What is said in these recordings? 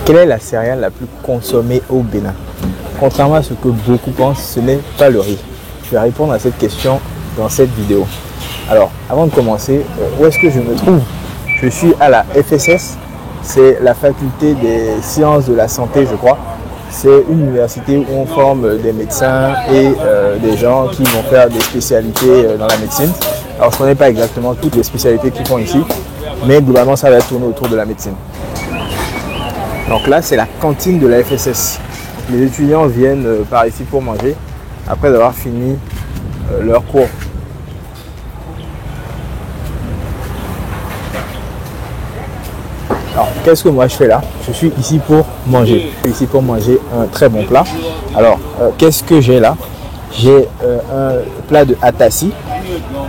Quelle est la céréale la plus consommée au Bénin? Contrairement à ce que beaucoup pensent, ce n'est pas le riz. Je vais répondre à cette question dans cette vidéo. Alors, avant de commencer, où est-ce que je me trouve? Je suis à la FSS, c'est la faculté des sciences de la santé, je crois. C'est une université où on forme des médecins et des gens qui vont faire des spécialités dans la médecine. Alors, je ne connais pas exactement toutes les spécialités qu'ils font ici, mais globalement, ça va tourner autour de la médecine. Donc là, c'est la cantine de la FSS. Les étudiants viennent par ici pour manger après avoir fini leur cours. Alors, qu'est-ce que moi je fais là? Je suis ici pour manger. Je suis ici pour manger un très bon plat. Alors, qu'est-ce que j'ai là? J'ai un plat de atassi.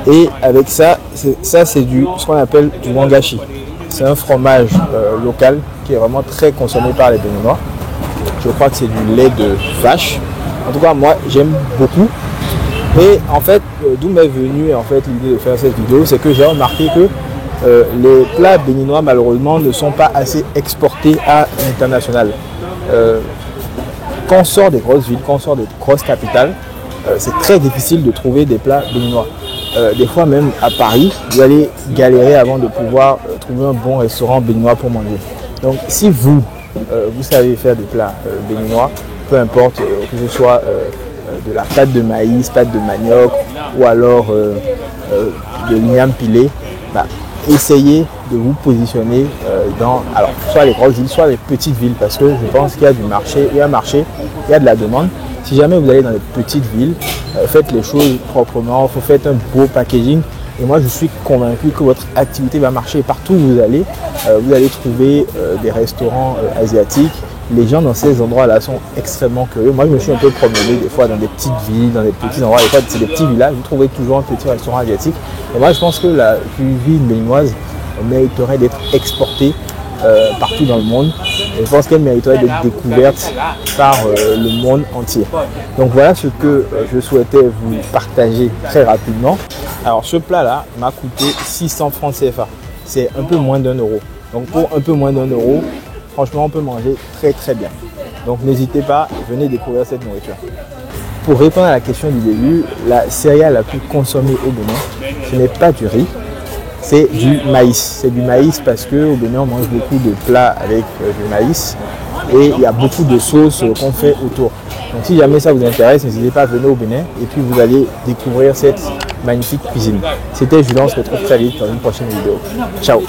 Et avec ça, c'est ce qu'on appelle du wangashi. C'est un fromage local qui est vraiment très consommé par les Béninois. Je crois que c'est du lait de vache. En tout cas, moi, j'aime beaucoup. Et en fait, d'où m'est venue l'idée de faire cette vidéo, c'est que j'ai remarqué que les plats béninois, malheureusement, ne sont pas assez exportés à l'international. Quand on sort des grosses villes, quand on sort des grosses capitales, c'est très difficile de trouver des plats béninois. Des fois même à Paris, vous allez galérer avant de pouvoir trouver un bon restaurant béninois pour manger. Donc si vous savez faire des plats béninois, peu importe que ce soit de la pâte de maïs, pâte de manioc ou alors de l'igname pilé, essayez de vous positionner dans soit les grosses villes, soit les petites villes, parce que je pense qu'il y a du marché, il y a de la demande. Si jamais vous allez dans les petites villes, faites les choses proprement, faites un beau packaging. Et moi, je suis convaincu que votre activité va marcher. Partout où vous allez trouver des restaurants asiatiques. Les gens dans ces endroits-là sont extrêmement curieux. Moi, je me suis un peu promené des fois dans des petites villes, dans des petits endroits. Des fois, c'est des petits villages. Vous trouverez toujours un petit restaurant asiatique. Et moi, je pense que la cuisine béninoise mériterait d'être exportée partout dans le monde. Et je pense qu'elle mériterait d'être découverte par le monde entier. Donc voilà ce que je souhaitais vous partager très rapidement. Alors ce plat là m'a coûté 600 francs CFA. C'est un peu moins d'1 euro. Donc pour un peu moins d'1 euro, franchement on peut manger très très bien. Donc n'hésitez pas, venez découvrir cette nourriture. Pour répondre à la question du début, la céréale la plus consommée au Bénin, ce n'est pas du riz. C'est du maïs. C'est du maïs parce qu'au Bénin, on mange beaucoup de plats avec du maïs et il y a beaucoup de sauces qu'on fait autour. Donc si jamais ça vous intéresse, n'hésitez pas à venir au Bénin et puis vous allez découvrir cette magnifique cuisine. C'était Julien, on se retrouve très vite dans une prochaine vidéo. Ciao!